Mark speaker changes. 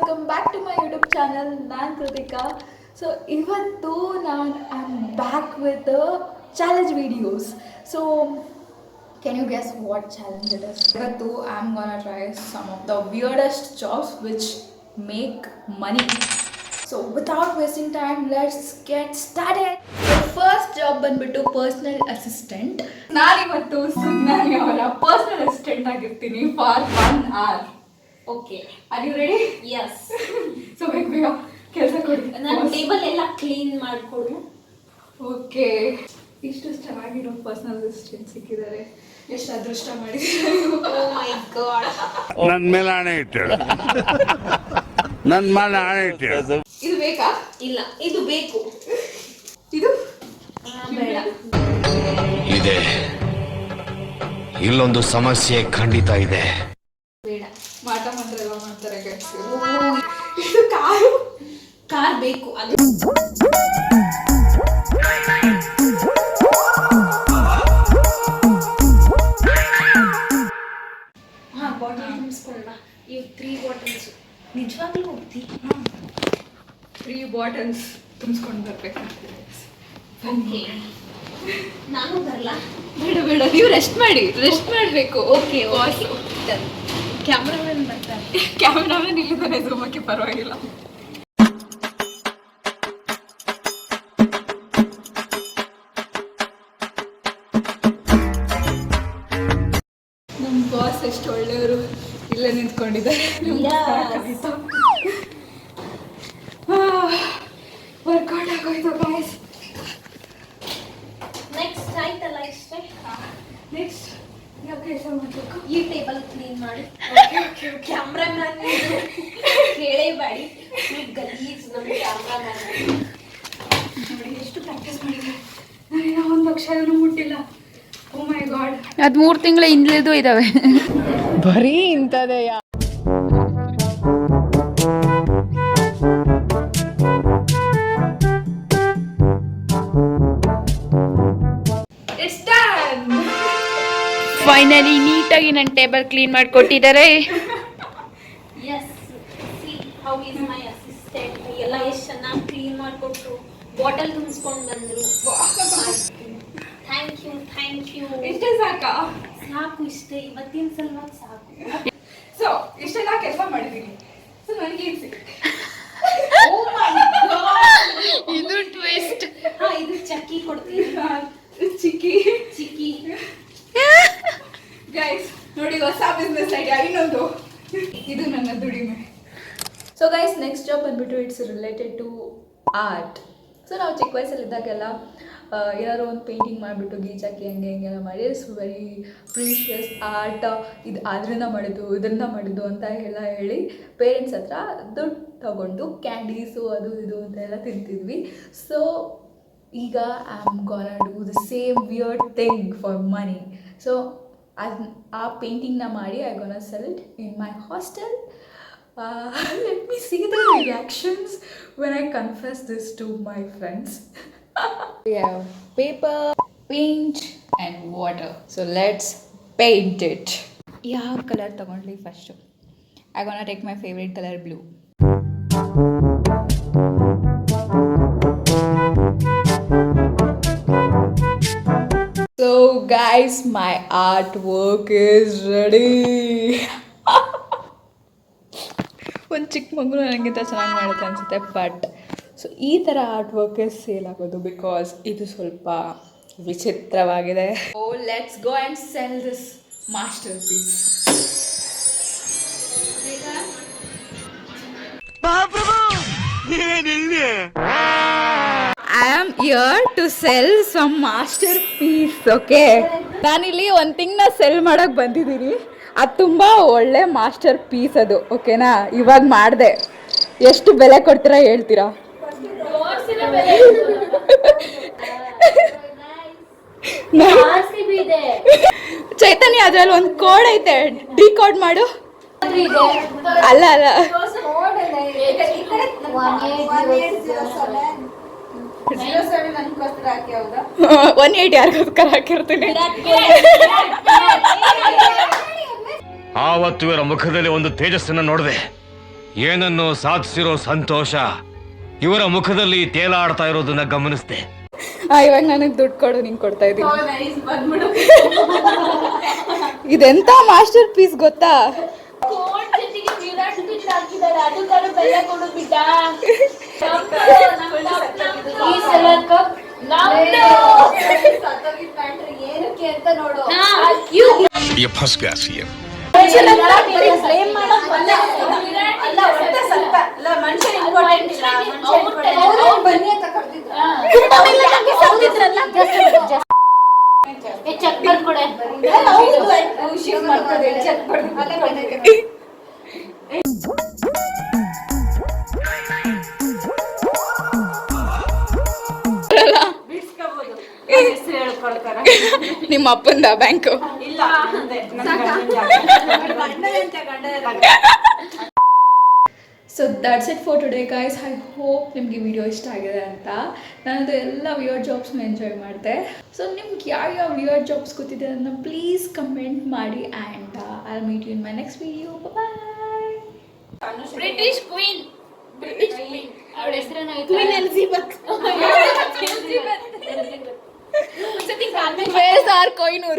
Speaker 1: Welcome back to my YouTube channel. ನಾನು Kritika. So ಇವತ್ತು ನಾನು I am back with challenge videos. So can you guess what challenge it is? Ivattu I am gonna try some of the weirdest jobs which make money. So without wasting time, let's get started. The first job ಬಂದ್ಬಿಟ್ಟು personal assistant. ನಾನಿವತ್ತು ಸುಜ್ಞಾನಿ ಅವರ personal assistant ಆಗಿರ್ತೀನಿ for 1 hour.
Speaker 2: Okay,
Speaker 1: are you ready?
Speaker 2: Yes.
Speaker 1: So ಬೇಗ ಕೆಲಸ ಕೊಡಿ.
Speaker 2: ನಾನು table ಎಲ್ಲ ಕ್ಲೀನ್ ಮಾಡಿಕೊಡು.
Speaker 1: ಓಕೆ, ಇಷ್ಟು ಚೆನ್ನಾಗಿರೋ ಪರ್ಸನಲ್ ಅಸಿಸ್ಟೆಂಟ್ ಸಿಕ್ಕಿದ್ದಾರೆ. ಎಷ್ಟು ಅದೃಷ್ಟ ಮಾಡಿದ್ದಾರೆ.
Speaker 2: ಓ ಮೈ ಗಾಡ್.
Speaker 3: ನನ್ನ ಮೇಲೆ ಆಣೆ ಇಟ್ಟಳು. ನನ್ನ ಮೇಲೆ ಆಣೆ ಇಟ್ಟಳು.
Speaker 1: ಇದು ಬೇಕಾ?
Speaker 2: ಇಲ್ಲ, ಇದು ಬೇಕು.
Speaker 1: ಇದು
Speaker 2: ಬೇಡ.
Speaker 4: ಇದೆ, ಇಲ್ಲೊಂದು ಸಮಸ್ಯೆ ಖಂಡಿತ ಇದೆ.
Speaker 2: ಬೇಡ.
Speaker 1: ಮಾಟ ಮಂತ್ರ ಎಲ್ಲ ಮಾಡ್ತಾರೆ guys. ಇದು ಕಾರು.
Speaker 2: ಕಾರ್ ಬೇಕು. ಅದು ಬಾಟಲ್ ತುಂಬಿಸ್ಕೊಳ್ಳ. ಇವು 3 ಬಾಟಲ್ಸ್. ನಿಜವಾಗ್ಲೂ ಹೋಗ್ತಿ?
Speaker 1: 3 ಬಾಟಲ್ಸ್ ತುಂಬಿಸ್ಕೊಂಡು ಬರ್ಬೇಕಂತಿದೆ.
Speaker 2: ಓಕೆ, ನಾನು ಬರಲ್ಲ.
Speaker 1: ಬೇಡ ಬೇಡ, ನೀವು ರೆಸ್ಟ್ ಮಾಡಬೇಕು.
Speaker 2: Okay okay. ಕ್ಯಾಮ್ರಾಮನ್ ಬರ್ತಾರೆ.
Speaker 1: ಕ್ಯಾಮ್ರಾಮನ್ ಇಲ್ಲಿದ್ದಾನೆ, ಝೂಮಕ್ಕೆ ಪರವಾಗಿಲ್ಲ. ನಮ್ಮ ಬಾಸ್ ಎಷ್ಟು ಒಳ್ಳೆಯವರು, ಇಲ್ಲೇ ನಿಂತ್ಕೊಂಡಿದ್ದಾರೆ. ವರ್ಕೌಟ್ ಆಗೋಯ್ತು ಗಾಯ್ಸ್.
Speaker 2: ನೆಕ್ಸ್ಟ್ ಆಯ್ತಲ್ಲ ಇಷ್ಟೇ.
Speaker 1: ನೆಕ್ಸ್ಟ್ ಯಾವ ಕೆಲಸ ಮಾಡಬೇಕು?
Speaker 2: ಈ ಟೇಬಲ್ ಕ್ಲೀನ್ ಮಾಡಿ. ಕ್ಯಾಮ್ರಾಮನ್ ಕೇಳೇಬೇಡಿ, ಗಲೀಜ್. ನಮ್ಮ ಕ್ಯಾಮ್ರಾಮನ್
Speaker 1: ನೋಡಿ ಎಷ್ಟು ಪ್ರಾಕ್ಟೀಸ್ ಮಾಡಿದ್ದಾರೆ. ನಾನೇನೋ 1 ಅಕ್ಷರನೂ ಮುಟ್ಟಿಲ್ಲ. ಓ ಮೈ ಗಾಡ್.
Speaker 5: ಅದು 3 ತಿಂಗಳ ಹಿಂದ್ಲಿದ್ದು ಇದಾವೆ. ಬರೀ ಇಂಥದೇ. ಫೈನಲಿ ನೀಟಾಗಿ ನನ್ನ ಟೇಬಲ್ ಕ್ಲೀನ್ ಮಾಡಿಕೊಟ್ಟಿದ್ದಾರೆ.
Speaker 2: Yes, see how is my assistant. ಎಲ್ಲ ಎಷ್ಟು ಚೆನ್ನಾಗಿ ಕ್ಲೀನ್ ಮಾಡಿಕೊಟ್ರು, ಬಾಟಲ್ ತುಂಬಿಸ್ಕೊಂಡು ಬಂದರು. Thank you thank you.
Speaker 1: ಇಷ್ಟೇ ಸಾಕಾ?
Speaker 2: ಸಾಕು, ಇಷ್ಟೇ. ಇವತ್ತಿನ ಸಲುವಾಗಿ ಸಾಕು.
Speaker 1: ಸೊ ಇಷ್ಟೆಲ್ಲ ಕೆಲಸ ಮಾಡಿದ್ದೀನಿ. ಸೊ ನನಗೆ ಏನು ಸಿಗುತ್ತೆ?
Speaker 5: ಇದು ಟ್ವಿಸ್ಟ್.
Speaker 2: ಹಾ, ಇದು ಚಕ್ಕಿ ಕೊಡ್ತೀನಿ.
Speaker 1: ಚಿಕ್ಕಿ
Speaker 2: ಚಿಕ್ಕಿ
Speaker 1: ಗೈಸ್ ನೋಡಿ, ಹೊಸ ಬಿಸ್ನೆಸ್ ಐಡಿಯಾ ಇನ್ನೊಂದು. ಇದು ನನ್ನ ದುಡಿಮೆ. ಸೊ ಗೈಸ್, ನೆಕ್ಸ್ಟ್ ಜಾಬ್ ಬಂದ್ಬಿಟ್ಟು it's related to art. So ನಾವು ಚಿಕ್ಕ ವಯಸ್ಸಲ್ಲಿದ್ದಾಗೆಲ್ಲ ಏನಾದ್ರು ಒಂದು ಪೇಂಟಿಂಗ್ ಮಾಡಿಬಿಟ್ಟು ಗೀಚಾಕಿ ಹಂಗೆ ಹಿಂಗೆಲ್ಲ ಮಾಡಿ ಇಟ್ಸ್ ವೆರಿ ಪ್ರೀಷಿಯಸ್ ಆರ್ಟ್, ಇದು ಅದರಿಂದ ಮಾಡಿದ್ದು ಇದರಿಂದ ಮಾಡಿದ್ದು ಅಂತ ಹೇಳಿ ಪೇರೆಂಟ್ಸ್ ಹತ್ರ ದುಡ್ಡು ತಗೊಂಡು ಕ್ಯಾಂಡೀಸು ಅದು ಇದು ಅಂತ ಎಲ್ಲ ತಿಂತಿದ್ವಿ. ಸೊ ಈಗ I am gonna do the same weird thing for money. So ಆ ಪೇಂಟಿಂಗ್ನ ಮಾಡಿ I gonna sell it in my hostel. Let me see the reactions when I confess this to my friends. We have paper, paint and water. So let's paint it. ಯಾವ colour ತಗೊಂಡ್ಲಿ first? I gonna take my favorite color, blue. So guys, my artwork is ready. ಒಂದು ಚಿಕ್ಕ ಮಗು ನನಗಿಂತ ಚೆನ್ನಾಗಿ ಮಾಡುತ್ತೆ ಅನಿಸುತ್ತೆ. But so ಈ ಥರ ಆರ್ಟ್ ವರ್ಕೇ ಸೇಲ್ ಆಗೋದು ಬಿಕಾಸ್ ಇದು ಸ್ವಲ್ಪ ವಿಚಿತ್ರವಾಗಿದೆ. Oh let's go and sell this masterpiece. I am here to sell some masterpiece. Okay, ನಾನಿಲ್ಲಿ ಒಂದು ಥಿಂಗ್ನ ಸೆಲ್ ಮಾಡೋಕ್ಕೆ ಬಂದಿದ್ದೀನಿ. ಅದು ತುಂಬ ಒಳ್ಳೆ ಮಾಸ್ಟರ್ ಪೀಸ್ ಅದು. ಓಕೆನಾ, ಇವಾಗ ಮಾಡಿದೆ. ಎಷ್ಟು ಬೆಲೆ ಕೊಡ್ತೀರಾ ಹೇಳ್ತೀರಾ? ಚೈತನ್ಯ, ಅದ್ರಲ್ಲಿ ಒಂದು ಕೋಡ್ ಐತೆ, ಡಿಕೋಡ್ ಮಾಡು. ಅಲ್ಲ ಅಲ್ಲ, 180 ಯಾರಿಗೋಸ್ಕರ ಹಾಕಿರ್ತೀನಿ.
Speaker 4: ಆವತ್ತು ಇವರ ಮುಖದಲ್ಲಿ ಒಂದು ತೇಜಸ್ಸನ್ನು ನೋಡಿದೆ. ಏನನ್ನು ಸಾಧಿಸಿರೋ ಸಂತೋಷ ಇವರ ಮುಖದಲ್ಲಿ ತೇಲಾಡ್ತಾ ಇರೋದನ್ನ ಗಮನಿಸ್ದೆ.
Speaker 1: ಇವಾಗ ನನಗೆ ದುಡ್ಡು ಕೊಡು, ನೀನು ಕೊಡ್ತಾ ಇದ್ದೀನಿ. ಇದೆಂತ ಮಾಸ್ಟರ್ ಪೀಸ್ ಗೊತ್ತಾ?
Speaker 4: ये फंस गया सीएम.
Speaker 2: ಚೆಕ್ ಬರ್ಕೊಡೆ.
Speaker 1: ನಿಮ್ಮ ಅಪ್ಪಂದ bank? So that's it for today guys. I hope ನಿಮಗೆ ವಿಡಿಯೋ ಇಷ್ಟ ಆಗಿದೆ ಅಂತ. ನಾನದು ಎಲ್ಲ ವಿಯರ್ ಜಾಬ್ಸ್ನ ಎಂಜಾಯ್ ಮಾಡಿದೆ. ಸೊ ನಿಮ್ಗೆ ಯಾವ ವಿಯರ್ ಜಾಬ್ಸ್ ಗೊತ್ತಿದೆ ಅದನ್ನ ಪ್ಲೀಸ್ ಕಮೆಂಟ್ ಮಾಡಿ and I meet you in my next video. Bye.
Speaker 2: British queen. ಅವಳ ಹೆಸರೇನಾಯ್ತು?
Speaker 1: Where's our Koinur?